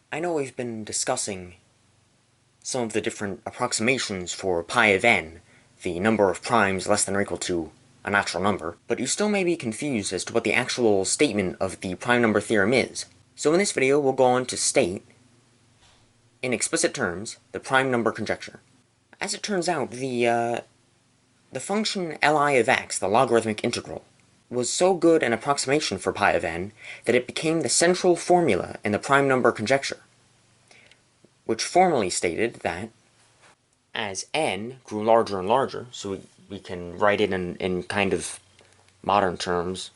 I know we've been discussing some of the different approximations for pi of n, the number of primes less than or equal to a natural number, but you still may be confused as to what the actual statement of the prime number theorem is. So in this video, we'll go on to state, in explicit terms, the prime number conjecture. As it turns out, the function Li of x, the logarithmic integral, was so good an approximation for pi of n that it became the central formula in the prime number conjecture, which formally stated that as n grew larger and larger, so we can write it in kind of modern terms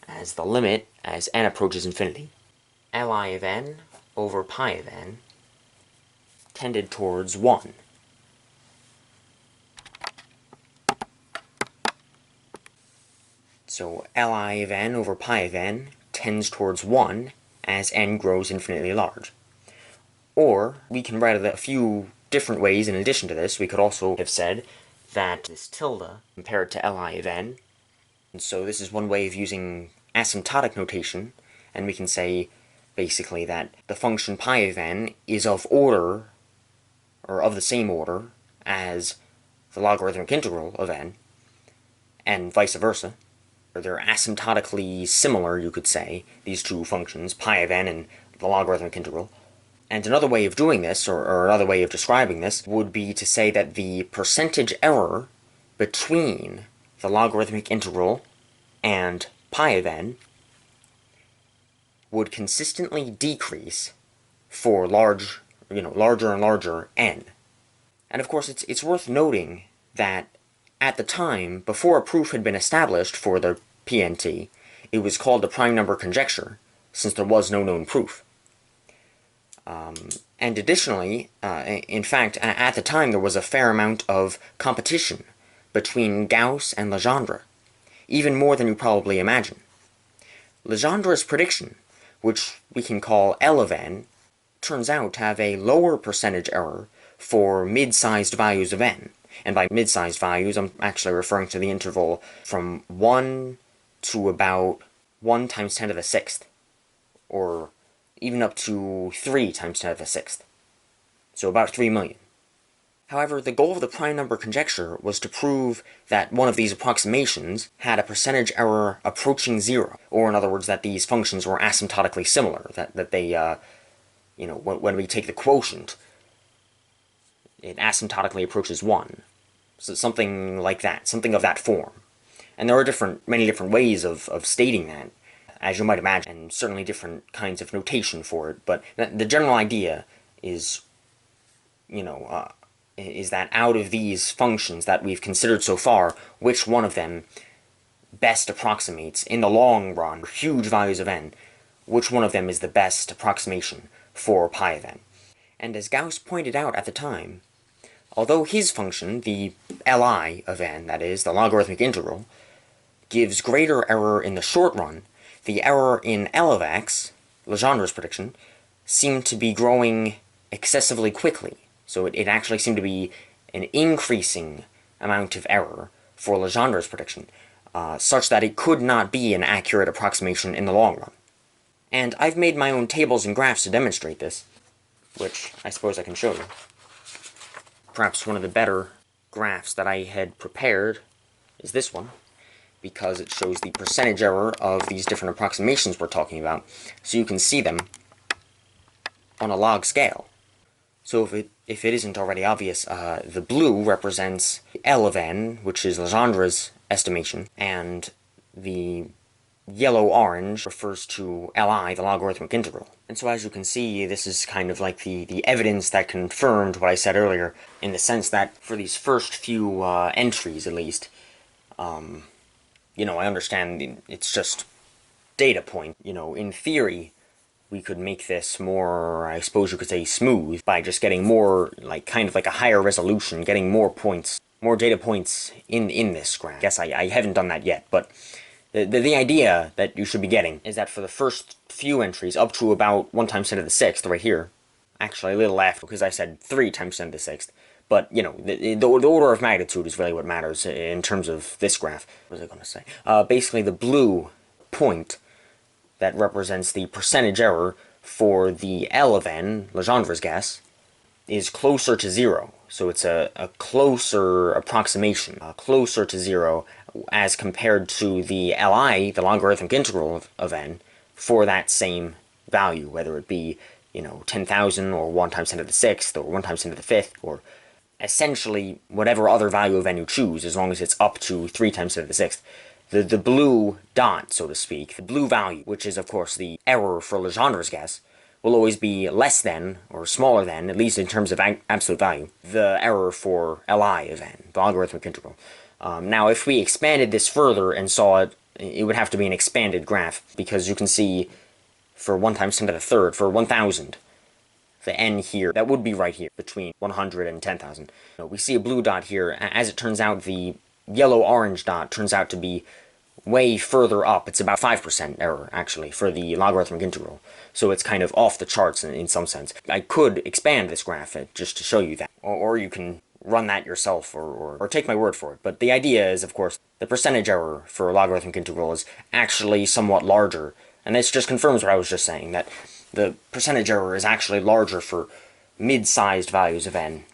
as the limit as n approaches infinity, Li of n over pi of n tended towards 1. So Li of n over pi of n tends towards 1 as n grows infinitely large. Or, we can write it a few different ways in addition to this. We could also have said that this tilde compared to Li of n, and so this is one way of using asymptotic notation, and we can say basically that the function pi of n is of order, or of the same order, as the logarithmic integral of n, and vice versa. They're asymptotically similar, you could say, these two functions, pi of n and the logarithmic integral. And another way of doing this, or another way of describing this, would be to say that the percentage error between the logarithmic integral and pi of n would consistently decrease for larger and larger n. And of course, it's worth noting that at the time, before a proof had been established for the PNT, it was called the prime number conjecture, since there was no known proof. And additionally, in fact, at the time there was a fair amount of competition between Gauss and Legendre, even more than you probably imagine. Legendre's prediction, which we can call L of n, turns out to have a lower percentage error for mid-sized values of n. And by mid-sized values, I'm actually referring to the interval from 1 to about 1 times 10 to the 6th, or even up to 3 times 10 to the 6th. So about 3 million. However, the goal of the prime number conjecture was to prove that one of these approximations had a percentage error approaching 0, or in other words, that these functions were asymptotically similar, that they, when we take the quotient, it asymptotically approaches 1. So something like that, something of that form. And there are many different ways of stating that, as you might imagine, and certainly different kinds of notation for it, but the general idea is, is that out of these functions that we've considered so far, which one of them best approximates, in the long run, huge values of n, which one of them is the best approximation for pi of n. And as Gauss pointed out at the time, although his function, the Li of n, that is, the logarithmic integral, gives greater error in the short run, the error in L of x, Legendre's prediction, seemed to be growing excessively quickly. So it actually seemed to be an increasing amount of error for Legendre's prediction, such that it could not be an accurate approximation in the long run. And I've made my own tables and graphs to demonstrate this, which I suppose I can show you. Perhaps one of the better graphs that I had prepared is this one, because it shows the percentage error of these different approximations we're talking about, so you can see them on a log scale. So if it isn't already obvious, the blue represents L of n, which is Legendre's estimation, and the yellow-orange refers to Li, the logarithmic integral. And so as you can see, this is kind of like the evidence that confirmed what I said earlier, in the sense that for these first few entries, at least, I understand it's just data point. In theory, we could make this more, I suppose you could say, smooth, by just getting more, kind of like a higher resolution, getting more points, more data points in this graph. I guess I haven't done that yet, but the idea that you should be getting is that for the first few entries, up to about 1 times 10 to the 6th, right here, actually a little after, because I said 3 times 10 to the 6th, but, the order of magnitude is really what matters in terms of this graph. What was I going to say? Basically, the blue point that represents the percentage error for the L of n, Legendre's guess, is closer to 0. So it's a closer approximation, closer to 0 as compared to the Li, the logarithmic integral of n, for that same value, whether it be, 10,000 or 1 times 10 to the 6th or 1 times 10 to the 5th, or essentially whatever other value of n you choose, as long as it's up to 3 times 10 to the 6th. The blue dot, so to speak, the blue value, which is of course the error for Legendre's guess, will always be less than, or smaller than, at least in terms of absolute value, the error for Li of n, the logarithmic integral. Now, if we expanded this further and saw it, it would have to be an expanded graph, because you can see for 1 times 10 to the third, for 1,000, the n here, that would be right here, between 100 and 10,000. We see a blue dot here. As it turns out, the yellow-orange dot turns out to be way further up. It's about 5% error, actually, for the logarithmic integral. So it's kind of off the charts in some sense. I could expand this graph just to show you that. Or you can run that yourself, or take my word for it. But the idea is, of course, the percentage error for a logarithmic integral is actually somewhat larger. And this just confirms what I was just saying, that the percentage error is actually larger for mid-sized values of n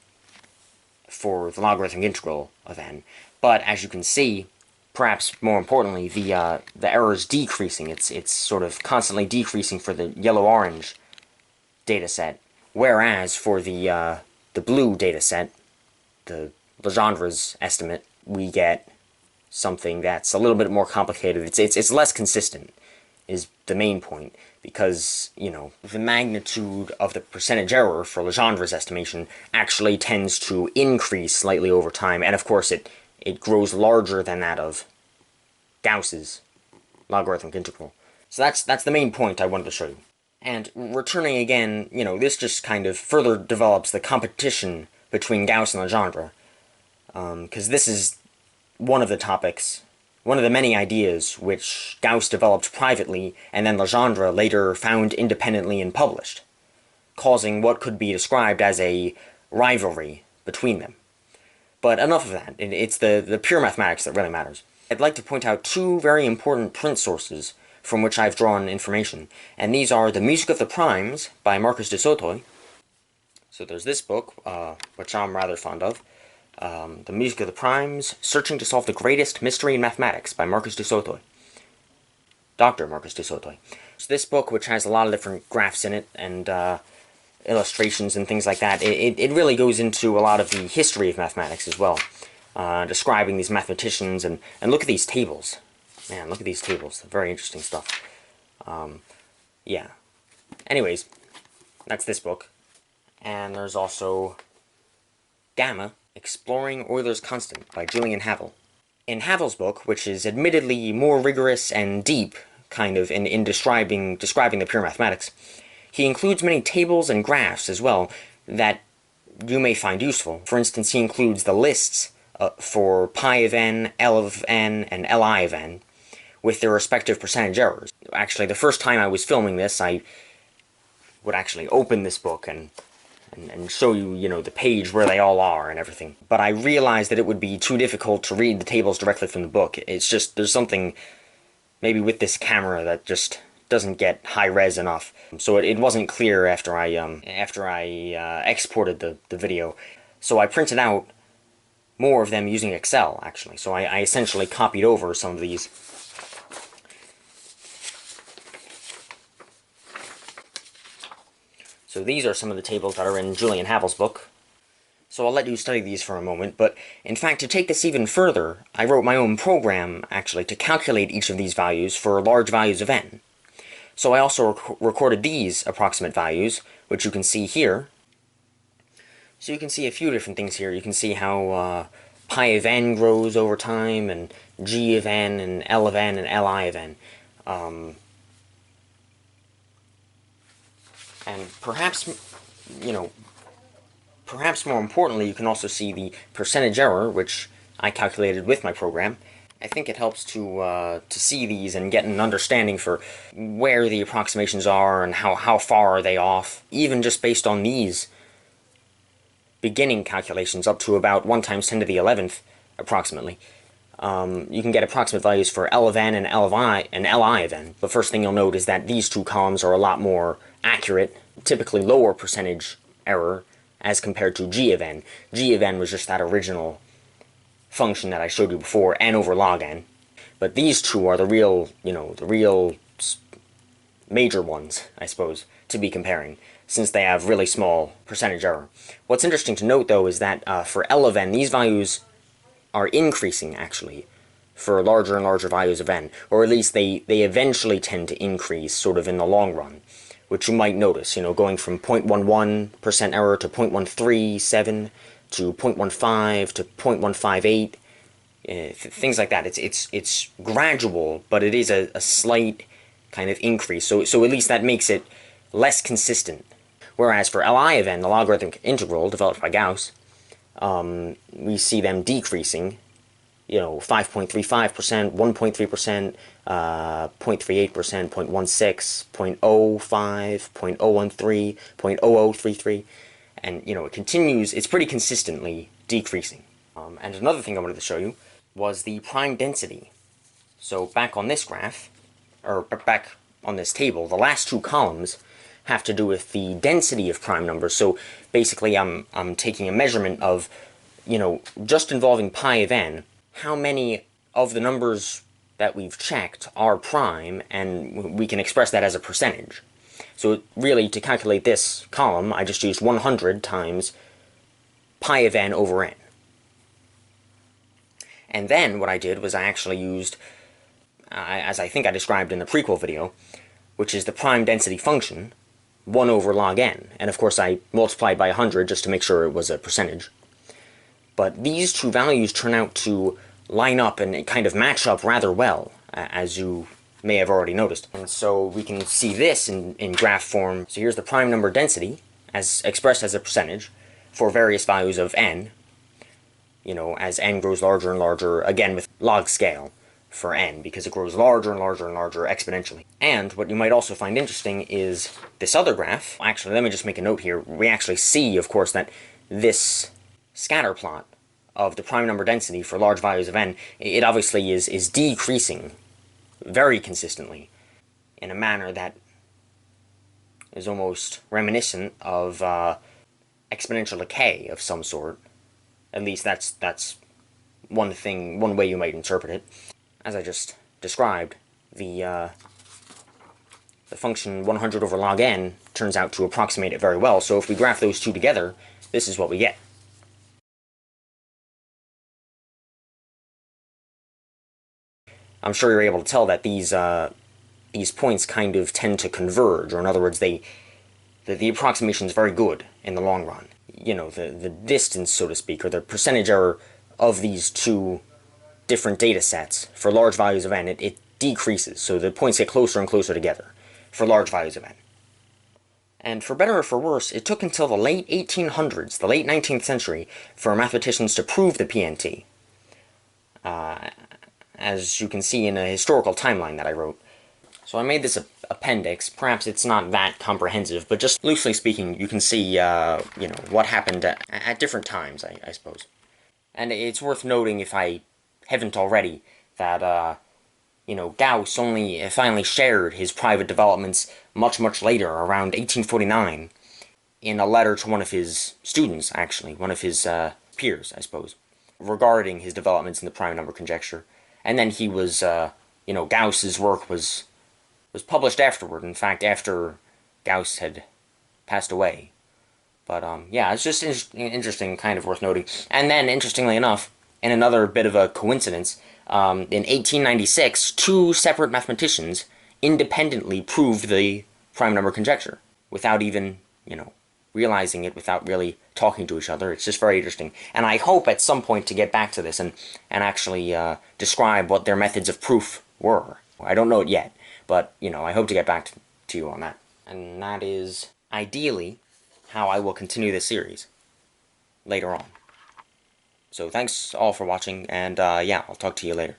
for the logarithmic integral of n. But as you can see, perhaps more importantly, the error is decreasing. It's sort of constantly decreasing for the yellow-orange data set, whereas for the blue data set, the Legendre's estimate, we get something that's a little bit more complicated. It's less consistent, is the main point, because, the magnitude of the percentage error for Legendre's estimation actually tends to increase slightly over time, and of course it grows larger than that of Gauss's logarithmic integral. So that's the main point I wanted to show you. And returning again, this just kind of further develops the competition between Gauss and Legendre, because this is one of the topics, one of the many ideas which Gauss developed privately and then Legendre later found independently and published, causing what could be described as a rivalry between them. But enough of that. It's the pure mathematics that really matters. I'd like to point out 2 very important print sources from which I've drawn information, and these are The Music of the Primes by Marcus de Sautoy. So there's this book, which I'm rather fond of, The Music of the Primes, Searching to Solve the Greatest Mystery in Mathematics by Marcus de Sautoy. Dr. Marcus de Sautoy. So this book, which has a lot of different graphs in it, and illustrations and things like that, it really goes into a lot of the history of mathematics as well, describing these mathematicians, and look at these tables. Man, look at these tables. Very interesting stuff. Yeah. Anyways, that's this book. And there's also Gamma, Exploring Euler's Constant by Julian Havel. In Havel's book, which is admittedly more rigorous and deep, kind of, in describing the pure mathematics, he includes many tables and graphs as well that you may find useful. For instance, he includes the lists for pi of n, L of n, and Li of n, with their respective percentage errors. Actually, the first time I was filming this, I would actually open this book and show you, the page where they all are and everything. But I realized that it would be too difficult to read the tables directly from the book. It's just, there's something maybe with this camera that just doesn't get high res enough. So it wasn't clear after I exported the video. So I printed out more of them using Excel, actually. So I essentially copied over some of these. So these are some of the tables that are in Julian Havel's book. So I'll let you study these for a moment, but in fact, to take this even further, I wrote my own program, actually, to calculate each of these values for large values of n. So I also recorded these approximate values, which you can see here. So you can see a few different things here. You can see how pi of n grows over time, and g of n, and L of n, and Li of n. And perhaps, perhaps more importantly, you can also see the percentage error, which I calculated with my program. I think it helps to see these and get an understanding for where the approximations are and how far are they off, even just based on these beginning calculations up to about 1 times 10 to the 11th, approximately. You can get approximate values for L of n and L of I and Li of n. The first thing you'll note is that these two columns are a lot more accurate, typically lower percentage error as compared to g of n. G of n was just that original function that I showed you before, n over log n. But these two are the real, the real major ones, I suppose, to be comparing, since they have really small percentage error. What's interesting to note, though, is that for L of n, these values are increasing, actually, for larger and larger values of n, or at least they eventually tend to increase sort of in the long run, which you might notice, going from 0.11% error to 0.137 to 0.15 to 0.158, things like that. It's gradual, but it is a slight kind of increase, so at least that makes it less consistent. Whereas for Li of n, the logarithmic integral developed by Gauss, we see them decreasing, 5.35%, 1.3%, 0.38%, 0.16, 0.05, 0.013, 0.0033, and, it continues, it's pretty consistently decreasing. And another thing I wanted to show you was the prime density. So back on this graph, or back on this table, the last two columns have to do with the density of prime numbers. So basically I'm taking a measurement of, just involving pi of n, how many of the numbers that we've checked are prime, and we can express that as a percentage. So really, to calculate this column, I just used 100 times pi of n over n. And then what I did was I actually used, as I think I described in the prequel video, which is the prime density function, 1 over log n. And of course I multiplied by 100 just to make sure it was a percentage. But these two values turn out to line up and kind of match up rather well, as you may have already noticed. And so we can see this in graph form. So here's the prime number density, as expressed as a percentage, for various values of n, as n grows larger and larger, again with log scale for n, because it grows larger and larger and larger exponentially. And what you might also find interesting is this other graph. Actually, let me just make a note here. We actually see, of course, that this scatter plot of the prime number density for large values of n, it obviously is decreasing very consistently in a manner that is almost reminiscent of exponential decay of some sort. At least that's one way you might interpret it. As I just described, the function 100 over log n turns out to approximate it very well, so if we graph those two together, this is what we get. I'm sure you're able to tell that these points kind of tend to converge, or in other words, the approximation is very good in the long run. The distance, so to speak, or the percentage error of these two different data sets for large values of n, it decreases, so the points get closer and closer together for large values of n. And for better or for worse, it took until the late 1800s, the late 19th century, for mathematicians to prove the PNT. As you can see in a historical timeline that I wrote. So I made this appendix. Perhaps it's not that comprehensive, but just loosely speaking, you can see, what happened at different times, I suppose. And it's worth noting, if I haven't already, that, Gauss finally shared his private developments much, much later, around 1849, in a letter to one of his students, actually, one of his peers, I suppose, regarding his developments in the prime number conjecture. And then he was, Gauss's work was published afterward, in fact, after Gauss had passed away. But, yeah, it's just interesting, kind of worth noting. And then, interestingly enough, in another bit of a coincidence, in 1896, two separate mathematicians independently proved the prime number conjecture, without even, realizing it, without really talking to each other. It's just very interesting. And I hope at some point to get back to this and actually describe what their methods of proof were. I don't know it yet, but, I hope to get back to you on that. And that is, ideally, how I will continue this series later on. So thanks all for watching, and yeah, I'll talk to you later.